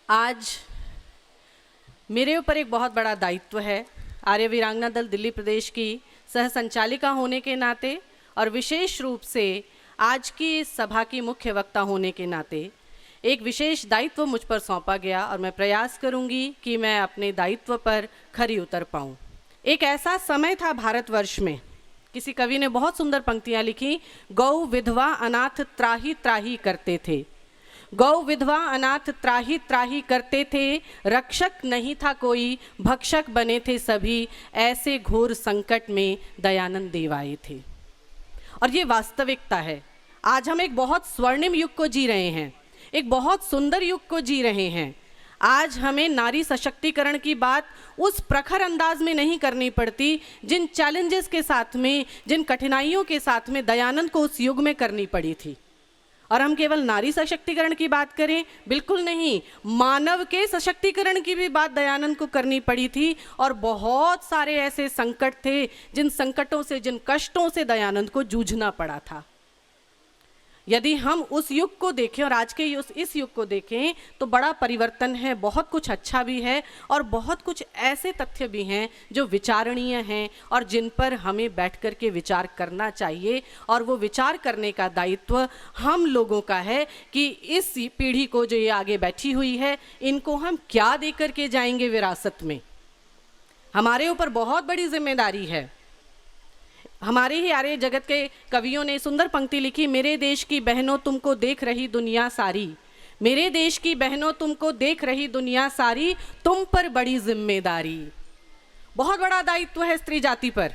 आज मेरे ऊपर एक बहुत बड़ा दायित्व है। आर्य वीरांगना दल दिल्ली प्रदेश की सह संचालिका होने के नाते और विशेष रूप से आज की इस सभा की मुख्य वक्ता होने के नाते एक विशेष दायित्व मुझ पर सौंपा गया और मैं प्रयास करूंगी कि मैं अपने दायित्व पर खरी उतर पाऊं। एक ऐसा समय था भारतवर्ष में, किसी कवि ने बहुत सुंदर पंक्तियां लिखी, गौ विधवा अनाथ त्राही त्राही करते थे। गौ विधवा अनाथ त्राही त्राही करते थे, रक्षक नहीं था कोई, भक्षक बने थे सभी, ऐसे घोर संकट में दयानंद देव आए थे। और ये वास्तविकता है। आज हम एक बहुत स्वर्णिम युग को जी रहे हैं, एक बहुत सुंदर युग को जी रहे हैं। आज हमें नारी सशक्तिकरण की बात उस प्रखर अंदाज में नहीं करनी पड़ती जिन चैलेंजेस के साथ में, जिन कठिनाइयों के साथ में दयानंद को उस युग में करनी पड़ी थी। और हम केवल नारी सशक्तिकरण की बात करें, बिल्कुल नहीं, मानव के सशक्तिकरण की भी बात दयानंद को करनी पड़ी थी। और बहुत सारे ऐसे संकट थे जिन संकटों से, जिन कष्टों से दयानंद को जूझना पड़ा था। यदि हम उस युग को देखें और आज के इस युग को देखें तो बड़ा परिवर्तन है, बहुत कुछ अच्छा भी है और बहुत कुछ ऐसे तथ्य भी हैं जो विचारणीय हैं और जिन पर हमें बैठ कर के विचार करना चाहिए। और वो विचार करने का दायित्व हम लोगों का है कि इस पीढ़ी को जो ये आगे बैठी हुई है, इनको हम क्या दे कर के जाएंगे विरासत में। हमारे ऊपर बहुत बड़ी जिम्मेदारी है। हमारे ही आर्य जगत के कवियों ने सुंदर पंक्ति लिखी, मेरे देश की बहनों तुमको देख रही दुनिया सारी, मेरे देश की बहनों तुमको देख रही दुनिया सारी, तुम पर बड़ी जिम्मेदारी। बहुत बड़ा दायित्व है स्त्री जाति पर।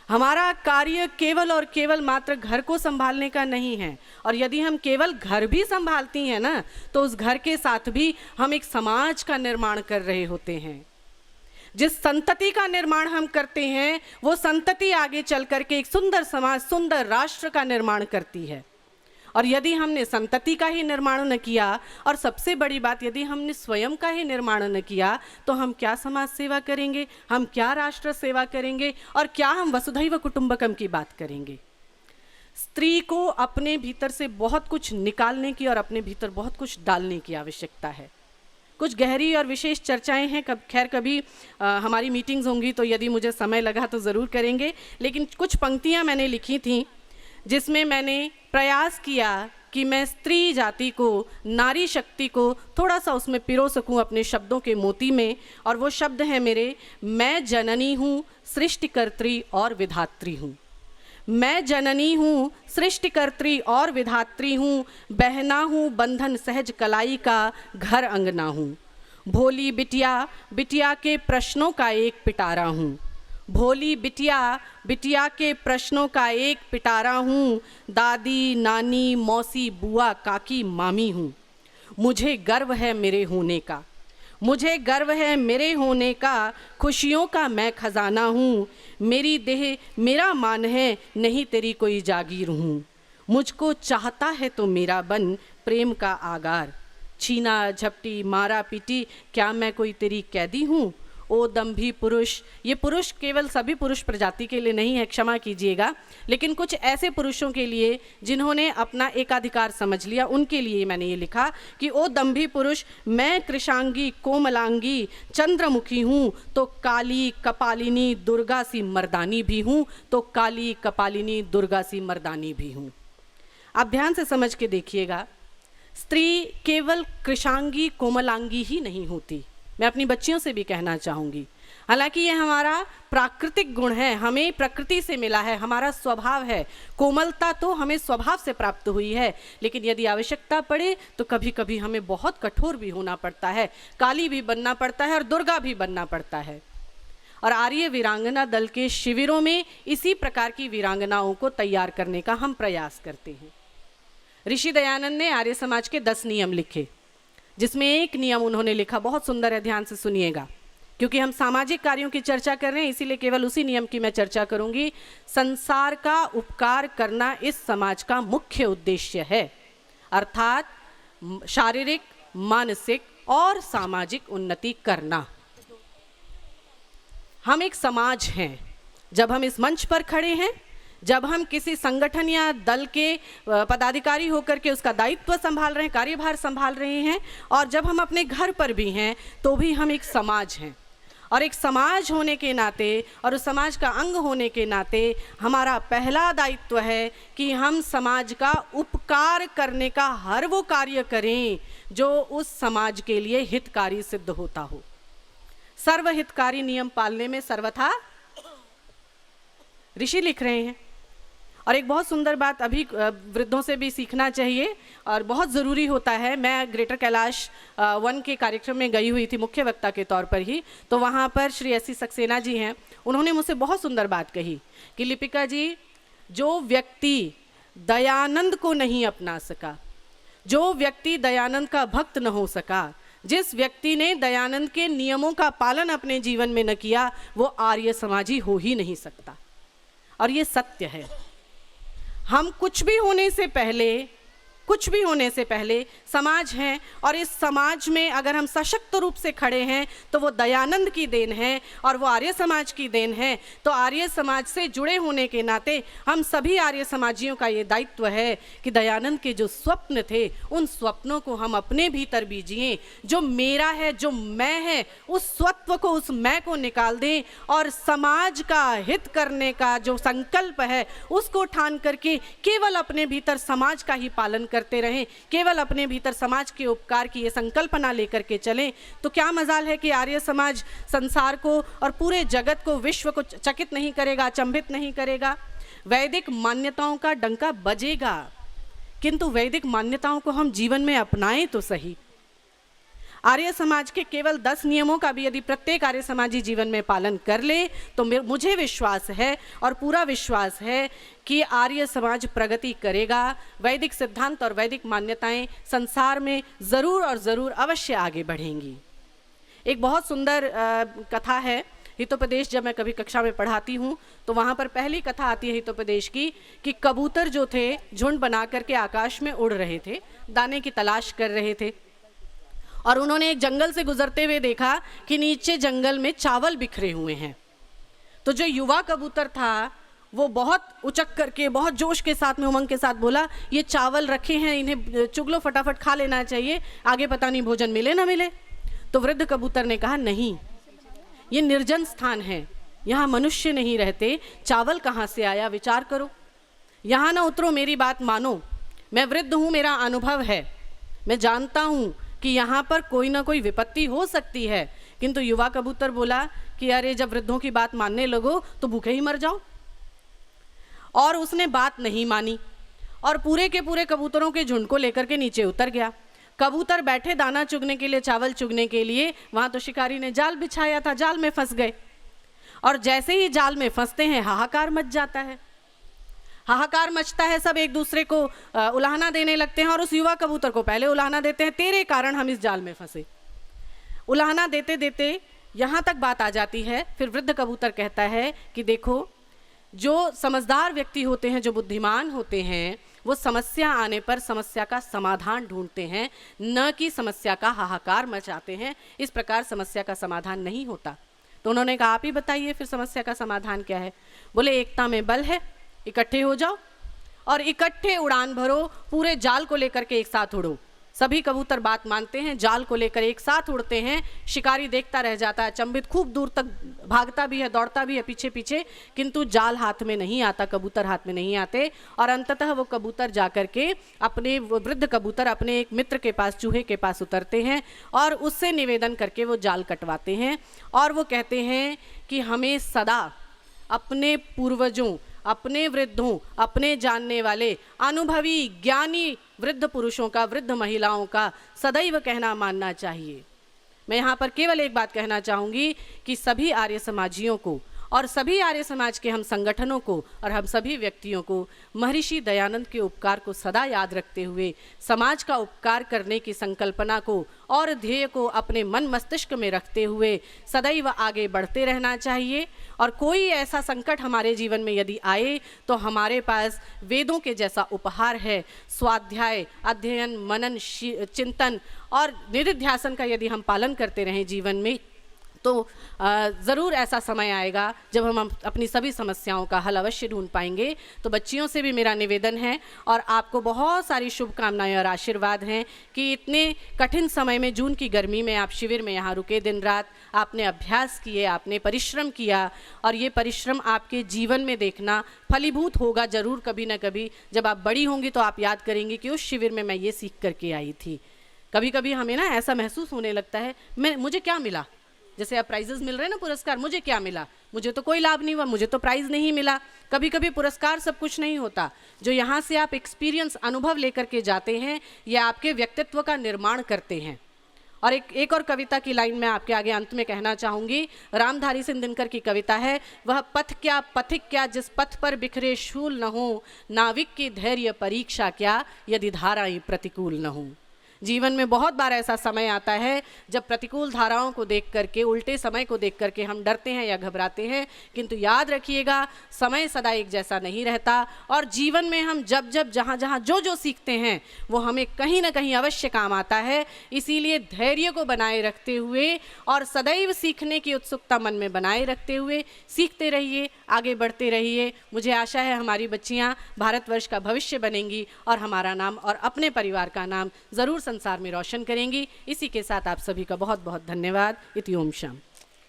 हमारा कार्य केवल और केवल मात्र घर को संभालने का नहीं है। और यदि हम केवल घर भी संभालती हैं ना, तो उस घर के साथ भी हम एक समाज का निर्माण कर रहे होते हैं। जिस संतति का निर्माण हम करते हैं वो संतति आगे चल करके एक सुंदर समाज, सुंदर राष्ट्र का निर्माण करती है। और यदि हमने संतति का ही निर्माण न किया और सबसे बड़ी बात यदि हमने स्वयं का ही निर्माण न किया तो हम क्या समाज सेवा करेंगे, हम क्या राष्ट्र सेवा करेंगे और क्या हम वसुधैव कुटुंबकम की बात करेंगे। स्त्री को अपने भीतर से बहुत कुछ निकालने की और अपने भीतर बहुत कुछ डालने की आवश्यकता है। कुछ गहरी और विशेष चर्चाएं हैं, खैर कभी हमारी मीटिंग्स होंगी तो यदि मुझे समय लगा तो ज़रूर करेंगे। लेकिन कुछ पंक्तियां मैंने लिखी थी जिसमें मैंने प्रयास किया कि मैं स्त्री जाति को, नारी शक्ति को थोड़ा सा उसमें पिरो सकूं अपने शब्दों के मोती में। और वो शब्द हैं मेरे, मैं जननी हूँ, सृष्टिकर्त्री और विधात्री हूँ। मैं जननी हूँ, सृष्टिकर्त्री और विधात्री हूँ, बहना हूँ बंधन सहज कलाई का, घर अंगना हूँ। भोली बिटिया, बिटिया के प्रश्नों का एक पिटारा हूँ। भोली बिटिया, बिटिया के प्रश्नों का एक पिटारा हूँ। दादी, नानी, मौसी, बुआ, काकी, मामी हूँ। मुझे गर्व है मेरे होने का, मुझे गर्व है मेरे होने का, खुशियों का मैं खजाना हूँ। मेरी देह मेरा मान है, नहीं तेरी कोई जागीर हूँ। मुझको चाहता है तो मेरा बन, प्रेम का आगार। छीना झपटी मारा पीटी, क्या मैं कोई तेरी कैदी हूँ। ओ दम्भी पुरुष, ये पुरुष केवल सभी पुरुष प्रजाति के लिए नहीं है, क्षमा कीजिएगा, लेकिन कुछ ऐसे पुरुषों के लिए जिन्होंने अपना एकाधिकार समझ लिया, उनके लिए मैंने ये लिखा कि ओ दम्भी पुरुष, मैं कृशांगी कोमलांगी चंद्रमुखी हूँ, तो काली कपालिनी दुर्गा सी मर्दानी भी हूँ, तो काली कपालिनी दुर्गा सी मर्दानी भी हूँ। आप ध्यान से समझ के देखिएगा, स्त्री केवल कृशांगी कोमलांगी ही नहीं होती। मैं अपनी बच्चियों से भी कहना चाहूँगी, हालांकि ये हमारा प्राकृतिक गुण है, हमें प्रकृति से मिला है, हमारा स्वभाव है। कोमलता तो हमें स्वभाव से प्राप्त हुई है, लेकिन यदि आवश्यकता पड़े तो कभी कभी हमें बहुत कठोर भी होना पड़ता है, काली भी बनना पड़ता है और दुर्गा भी बनना पड़ता है। और आर्य वीरांगना दल के शिविरों में इसी प्रकार की वीरांगनाओं को तैयार करने का हम प्रयास करते हैं। ऋषि दयानंद ने आर्य समाज के 10 नियम लिखे, जिसमें एक नियम उन्होंने लिखा, बहुत सुंदर है, ध्यान से सुनिएगा, क्योंकि हम सामाजिक कार्यों की चर्चा कर रहे हैं, इसीलिए केवल उसी नियम की मैं चर्चा करूंगी। संसार का उपकार करना इस समाज का मुख्य उद्देश्य है, अर्थात शारीरिक, मानसिक और सामाजिक उन्नति करना। हम एक समाज हैं। जब हम इस मंच पर खड़े हैं, जब हम किसी संगठन या दल के पदाधिकारी होकर के उसका दायित्व संभाल रहे हैं, कार्यभार संभाल रहे हैं, और जब हम अपने घर पर भी हैं तो भी हम एक समाज हैं। और एक समाज होने के नाते और उस समाज का अंग होने के नाते हमारा पहला दायित्व है कि हम समाज का उपकार करने का हर वो कार्य करें जो उस समाज के लिए हितकारी सिद्ध होता हो। सर्वहितकारी नियम पालने में सर्वथा ऋषि लिख रहे हैं। और एक बहुत सुंदर बात अभी वृद्धों से भी सीखना चाहिए और बहुत ज़रूरी होता है। मैं ग्रेटर कैलाश 1 के कार्यक्रम में गई हुई थी मुख्य वक्ता के तौर पर ही, तो वहाँ पर श्री एस सी सक्सेना जी हैं, उन्होंने मुझसे बहुत सुंदर बात कही कि लिपिका जी, जो व्यक्ति दयानंद को नहीं अपना सका, जो व्यक्ति दयानंद का भक्त न हो सका, जिस व्यक्ति ने दयानंद के नियमों का पालन अपने जीवन में न किया, वो आर्य समाजी हो ही नहीं सकता। और ये सत्य है। हम कुछ भी होने से पहले समाज हैं, और इस समाज में अगर हम सशक्त रूप से खड़े हैं तो वो दयानंद की देन है और वो आर्य समाज की देन है। तो आर्य समाज से जुड़े होने के नाते हम सभी आर्य समाजियों का ये दायित्व है कि दयानंद के जो स्वप्न थे उन स्वप्नों को हम अपने भीतर बीजिए। जो मेरा है, जो मैं है, उस स्वत्व को, उस मैं को निकाल दें और समाज का हित करने का जो संकल्प है उसको ठान करके केवल अपने भीतर समाज का ही पालन करते रहें, केवल अपने भीतर समाज के उपकार की ये संकल्पना लेकर के चलें। तो क्या मजाल है कि आर्य समाज संसार को और पूरे जगत को, विश्व को चकित नहीं करेगा, अचंभित नहीं करेगा। वैदिक मान्यताओं का डंका बजेगा, किंतु वैदिक मान्यताओं को हम जीवन में अपनाएं तो सही। आर्य समाज के केवल 10 नियमों का भी यदि प्रत्येक आर्य समाजी जीवन में पालन कर ले तो मुझे विश्वास है और पूरा विश्वास है कि आर्य समाज प्रगति करेगा। वैदिक सिद्धांत और वैदिक मान्यताएं संसार में ज़रूर और ज़रूर अवश्य आगे बढ़ेंगी। एक बहुत सुंदर कथा है हितोपदेश। जब मैं कभी कक्षा में पढ़ाती हूँ तो वहाँ पर पहली कथा आती है हितोपदेश की कि कबूतर जो थे झुंड बना करके आकाश में उड़ रहे थे, दाने की तलाश कर रहे थे, और उन्होंने एक जंगल से गुजरते हुए देखा कि नीचे जंगल में चावल बिखरे हुए हैं। तो जो युवा कबूतर था वो बहुत उचक करके, बहुत जोश के साथ में, उमंग के साथ बोला, ये चावल रखे हैं, इन्हें चुग लो, फटाफट खा लेना चाहिए, आगे पता नहीं भोजन मिले ना मिले। तो वृद्ध कबूतर ने कहा, नहीं, ये निर्जन स्थान है, यहाँ मनुष्य नहीं रहते, चावल कहाँ से आया, विचार करो, यहाँ ना उतरो, मेरी बात मानो, मैं वृद्ध हूँ, मेरा अनुभव है, मैं जानता हूँ कि यहाँ पर कोई ना कोई विपत्ति हो सकती है। किंतु युवा कबूतर बोला कि अरे जब वृद्धों की बात मानने लगो तो भूखे ही मर जाओ। और उसने बात नहीं मानी और पूरे के पूरे कबूतरों के झुंड को लेकर के नीचे उतर गया। कबूतर बैठे दाना चुगने के लिए, चावल चुगने के लिए, वहाँ तो शिकारी ने जाल बिछाया था, जाल में फंस गए। और जैसे ही जाल में फंसते हैं हाहाकार मच जाता है, हाहाकार मचता है, सब एक दूसरे को उलाहना देने लगते हैं और उस युवा कबूतर को पहले उलाहना देते हैं, तेरे कारण हम इस जाल में फंसे। उलाहना देते देते यहाँ तक बात आ जाती है। फिर वृद्ध कबूतर कहता है कि देखो, जो समझदार व्यक्ति होते हैं, जो बुद्धिमान होते हैं, वो समस्या आने पर समस्या का समाधान ढूंढते हैं, न कि समस्या का हाहाकार मचाते हैं। इस प्रकार समस्या का समाधान नहीं होता। तो उन्होंने कहा, आप ही बताइए फिर समस्या का समाधान क्या है। बोले, एकता में बल है, इकट्ठे हो जाओ और इकट्ठे उड़ान भरो, पूरे जाल को लेकर के एक साथ उड़ो। सभी कबूतर बात मानते हैं, जाल को लेकर एक साथ उड़ते हैं। शिकारी देखता रह जाता है, अचंभित, खूब दूर तक भागता भी है, दौड़ता भी है पीछे पीछे, किंतु जाल हाथ में नहीं आता, कबूतर हाथ में नहीं आते। और अंततः वो कबूतर जाकर के अपने, वृद्ध कबूतर अपने एक मित्र के पास, चूहे के पास उतरते हैं और उससे निवेदन करके वो जाल कटवाते हैं। और वो कहते हैं कि हमें सदा अपने पूर्वजों, अपने वृद्धों, अपने जानने वाले अनुभवी ज्ञानी वृद्ध पुरुषों का, वृद्ध महिलाओं का सदैव कहना मानना चाहिए। मैं यहाँ पर केवल एक बात कहना चाहूँगी कि सभी आर्य समाजियों को और सभी आर्य समाज के हम संगठनों को और हम सभी व्यक्तियों को महर्षि दयानंद के उपकार को सदा याद रखते हुए समाज का उपकार करने की संकल्पना को और ध्येय को अपने मन मस्तिष्क में रखते हुए सदैव आगे बढ़ते रहना चाहिए। और कोई ऐसा संकट हमारे जीवन में यदि आए तो हमारे पास वेदों के जैसा उपहार है, स्वाध्याय, अध्ययन, मनन, चिंतन और निधिध्यासन का यदि हम पालन करते रहें जीवन में, तो ज़रूर ऐसा समय आएगा जब हम अपनी सभी समस्याओं का हल अवश्य ढूंढ पाएंगे। तो बच्चियों से भी मेरा निवेदन है और आपको बहुत सारी शुभकामनाएं और आशीर्वाद हैं कि इतने कठिन समय में, जून की गर्मी में आप शिविर में यहाँ रुके, दिन रात आपने अभ्यास किए, आपने परिश्रम किया और ये परिश्रम आपके जीवन में देखना फलीभूत होगा ज़रूर कभी ना कभी। जब आप बड़ी होंगी तो आप याद करेंगी कि उस शिविर में मैं ये सीख करके आई थी। कभी कभी हमें ना ऐसा महसूस होने लगता है, मुझे क्या मिला, जैसे अब प्राइजेस मिल रहे हैं ना, पुरस्कार, मुझे क्या मिला, मुझे तो कोई लाभ नहीं हुआ, मुझे तो प्राइज़ नहीं मिला। कभी कभी पुरस्कार सब कुछ नहीं होता। जो यहाँ से आप एक्सपीरियंस, अनुभव लेकर के जाते हैं, ये आपके व्यक्तित्व का निर्माण करते हैं। और एक और कविता की लाइन मैं आपके आगे अंत में कहना चाहूँगी। रामधारी सिंह दिनकर की कविता है, वह पथ क्या पथिक क्या जिस पथ पर बिखरे शूल न हो, नाविक की धैर्य परीक्षा क्या यदि धाराएं प्रतिकूल न हो। जीवन में बहुत बार ऐसा समय आता है जब प्रतिकूल धाराओं को देख करके, उल्टे समय को देख करके हम डरते हैं या घबराते हैं, किंतु याद रखिएगा समय सदा एक जैसा नहीं रहता और जीवन में हम जब जब जहाँ जहाँ जो जो सीखते हैं वो हमें कहीं ना कहीं अवश्य काम आता है। इसीलिए धैर्य को बनाए रखते हुए और सदैव सीखने की उत्सुकता मन में बनाए रखते हुए सीखते रहिए, आगे बढ़ते रहिए। मुझे आशा है हमारी बच्चियाँ भारतवर्ष का भविष्य बनेंगी और हमारा नाम और अपने परिवार का नाम ज़रूर संसार में रोशन करेंगी। इसी के साथ आप सभी का बहुत बहुत धन्यवाद। इति ओम शाम।